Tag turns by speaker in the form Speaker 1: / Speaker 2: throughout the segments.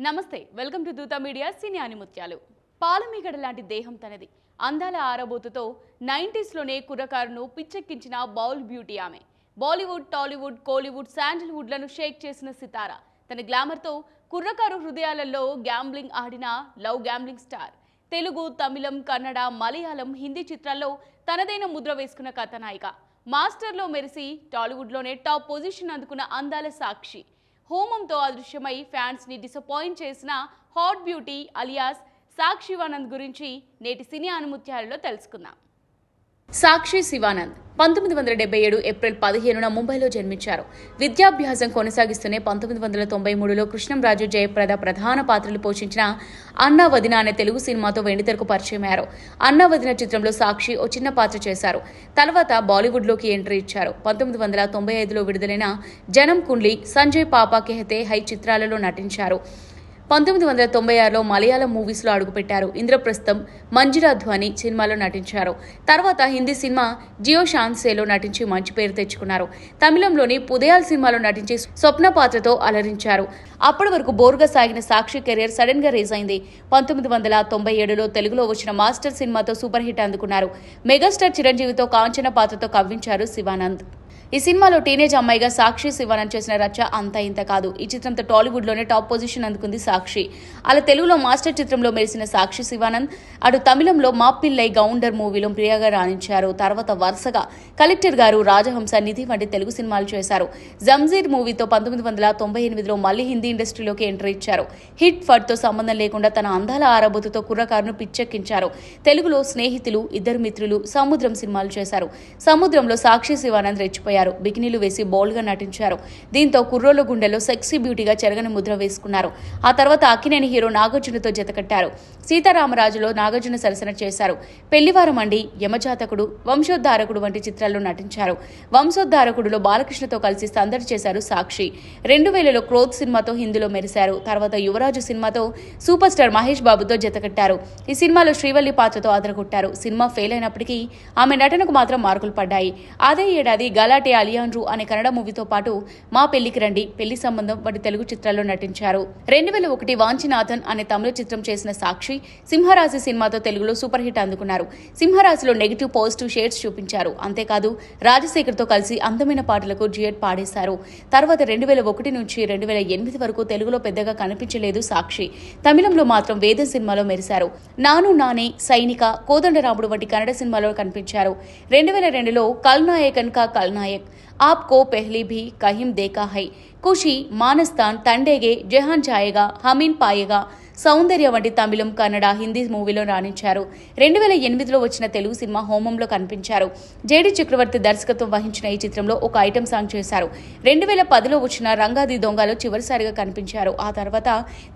Speaker 1: నమస్తే welcome to దూత media సినీ ఆనిముత్యాలు. పాలమీగడ లాంటి దేహం తనది. అందాల ఆరబోతుతో 90s లోనే కుర్రకారును పిచ్చెక్కించిన బౌల్ బ్యూటీ ఆమె. బాలీవుడ్, టాలీవుడ్, కోలీవుడ్, శాండిల్వుడ్ లను షేక్ చేసిన సితార. తన గ్లామర్ తో కుర్రకారు హృదయాలలో గ్యాంబ్లింగ్ ఆడిన లవ్ గ్యాంబ్లింగ్ స్టార్. తెలుగు, తమిళం, కన్నడ, మలయాళం, హిందీ చిత్రాల్లో తనదైన ముద్ర వేసుకున్న కథానాయిక. మాస్టర్లో మెరిసి టాలీవుడ్లోనే టాప్ పొజిషన్ అందుకున్న అందాల సాక్షి. హోమంతో అదృశ్యమై ఫ్యాన్స్ ని డిసప్పాయింట్ చేసిన హాట్ బ్యూటీ అలియాస్ సాక్షి శివానంద్ గురించి నేటి సినీ ఆనిముత్యాలలో తెలుసుకుందాం. సాక్షి శివానంద్ 1977 ఏప్రిల్ 15న ముంబైలో జన్మించారు. విద్యాభ్యాసం కొనసాగిస్తూనే 1993లో కృష్ణంరాజు, జయప్రద ప్రధాన పాత్రలు పోషించిన అన్నా వదిన అనే తెలుగు సినిమాతో వెండితెరకు పరిచయమయ్యారు. అన్నా వదిన చిత్రంలో సాక్షి ఓ చిన్న పాత్ర చేశారు. తర్వాత బాలీవుడ్లోకి ఎంట్రీ ఇచ్చారు. 1995లో విడుదలైన జనం కుండ్లీ, సంజయ్ పాపా కెహతే హై చిత్రాలలో నటించారు. 1996లో మలయాళం మూవీస్లో అడుగుపెట్టారు. ఇంద్రప్రస్థం, మంజిరా ధ్వని సినిమాలో నటించారు. తర్వాత హిందీ సినిమా జియో షాన్సేలో నటించి మంచి పేరు తెచ్చుకున్నారు. తమిళంలోని పుదయాల్ సినిమాలో నటించి స్వప్న పాత్రతో అలరించారు. అప్పటి వరకు బోర్గా సాగిన సాక్షి కెరీర్ సడన్ గా రేజ్ అయింది. 1997లో తెలుగులో వచ్చిన మాస్టర్ సినిమాతో సూపర్ హిట్ అందుకున్నారు. మెగాస్టార్ చిరంజీవితో కాంచన పాత్రతో కవ్వించారు శివానంద్. ఈ సినిమాలో టీనేజ్ అమ్మాయిగా సాక్షి శివానంద్ చేసిన రచ్చ అంతా ఇంత కాదు. ఈ చిత్రంతో టాలీవుడ్ లోనే టాప్ పొజిషన్ అందుకుంది సాక్షి. అలా తెలుగులో మాస్టర్ చిత్రంలో మెరిసిన సాక్షి శివానంద్ అటు తమిళంలో మాపిల్లై గౌండర్ మూవీలో ప్రియాగా రాణించారు. తర్వాత వరుసగా కలెక్టర్ గారు, రాజహంస, నిధి వంటి తెలుగు సినిమాలు చేశారు. జంజీర్ మూవీతో 1998లో మళ్లీ హిందీ ఇండస్ట్రీలోకి ఎంట్రీ ఇచ్చారు. హిట్ ఫడ్ తో సంబంధం లేకుండా తన అందాల ఆరబోతుతో కుర్రకారును పిచ్చెక్కించారు. తెలుగులో స్నేహితులు, ఇద్దరు మిత్రులు, సముద్రం సినిమాలు చేశారు. సముద్రంలో సాక్షి శివానంద్ రెచ్చిపోయారు. బికినీలు వేసి బోల్డ్ గా నటించారు. దీంతో కుర్రోళ్ల గుండెల్లో సెక్సీ బ్యూటీగా చెరగని ముద్ర వేసుకున్నారు. ఆ తర్వాత అక్కినేని హీరో నాగార్జునతో జతకట్టారు. సీతారామరాజులో నాగార్జున సరసన చేశారు. పెళ్లివారం అండి, యమజాతకుడు, వంశోద్ధారకుడు వంటి చిత్రాల్లో నటించారు. వంశోద్ధారకుడులో బాలకృష్ణతో కలిసి సందడి చేశారు సాక్షి. 2000లో క్రోధ్ సినిమాతో హిందీలో మెరిశారు. తర్వాత యువరాజు సినిమాతో సూపర్ స్టార్ మహేష్ బాబుతో జతకట్టారు. ఈ సినిమాలో శ్రీవల్లి పాత్రతో అదరగొట్టారు. సినిమా ఫెయిల్ అయినప్పటికీ ఆమె నటనకు మాత్రం మార్కులు పడ్డాయి. అదే ఏడాది గలాటే అలియాన్రు అనే కన్నడ మూవీతో పాటు మా పెళ్లికి రండి, పెళ్లి సంబంధం వంటి తెలుగు చిత్రాల్లో నటించారు. 2001 వాంచినాథన్ అనే తమిళ చిత్రం చేసిన సాక్షి సింహరాశి సినిమాతో తెలుగులో సూపర్ హిట్ అందుకున్నారు. సింహరాశిలో నెగిటివ్, పాజిటివ్ షేడ్స్ చూపించారు. అంతేకాదు రాజశేఖర్ తో కలిసి అందమైన పాటలకు డ్యూయట్ పాడేశారు. తర్వాత 2001 నుంచి 2008 వరకు తెలుగులో పెద్దగా కనిపించలేదు సాక్షి. తమిళంలో మాత్రం వేదం సినిమాలో మెరిశారు. నాను నానే, సైనిక, కోదండరాముడు వంటి కన్నడ సినిమాలో కనిపించారు. 2002లో కల్నాయకన్ కా కల్నాయక్, आपको पहले भी कहीं देखा है, ఖుషి, మానస్తాన్, తండేగే, జహాన్ ఛాయేగా, హమీన్ పాయేగా, సౌందర్య వంటి తమిళం, కన్నడ, హిందీ మూవీలో రాణించారు. 2008లో వచ్చిన తెలుగు సినిమా హోమంలో కనిపించారు. జేడి చక్రవర్తి దర్శకత్వం వహించిన ఈ చిత్రంలో ఒక ఐటెం సాంగ్ చేశారు. 2010లో వచ్చిన రంగాది దొంగలో చివరిసారిగా కనిపించారు. ఆ తర్వాత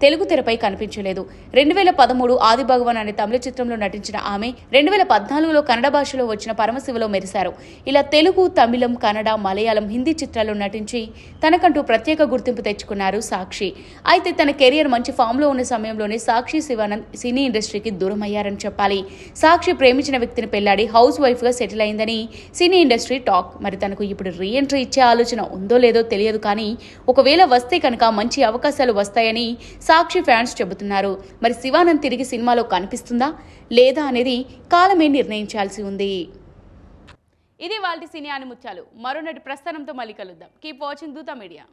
Speaker 1: తెలుగు తెరపై కనిపించలేదు. 2013 ఆది భగవాన్ అనే తమిళ చిత్రంలో నటించిన ఆమె 2014లో కన్నడ భాషలో వచ్చిన పరమశివలో మెరిశారు. ఇలా తెలుగు, తమిళం, కన్నడ, మలయాళం, హిందీ చిత్రాల్లో నటించి తనకంటూ ప్రత్యేక గుర్తింపు తెచ్చుకున్నారు సాక్షి. అయితే తన కెరియర్ మంచి ఫామ్ లో ఉన్న సమయంలోనే సాక్షి శివానంద్ సినీ ఇండస్ట్రీకి దూరం అయ్యారని చెప్పాలి. సాక్షి ప్రేమించిన వ్యక్తిని పెళ్లాడి హౌస్ వైఫ్ గా సెటిల్ అయిందని సినీ ఇండస్ట్రీ టాక్. మరి తనకు ఇప్పుడు రీ ఎంట్రీ ఇచ్చే ఆలోచన ఉందో లేదో తెలియదు, కానీ ఒకవేళ వస్తే కనుక మంచి అవకాశాలు వస్తాయని సాక్షి ఫ్యాన్స్ చెబుతున్నారు. మరి శివానంద్ తిరిగి సినిమాలో కనిపిస్తుందా లేదా అనేది కాలమే నిర్ణయించాల్సి ఉంది. ఇది వాళ్ళ సినీ ఆనిముత్యాలు. మరో నటి ప్రస్థానంతో మళ్ళీ కలుద్దాం. కీప్ వాచింగ్ దూత మీడియా.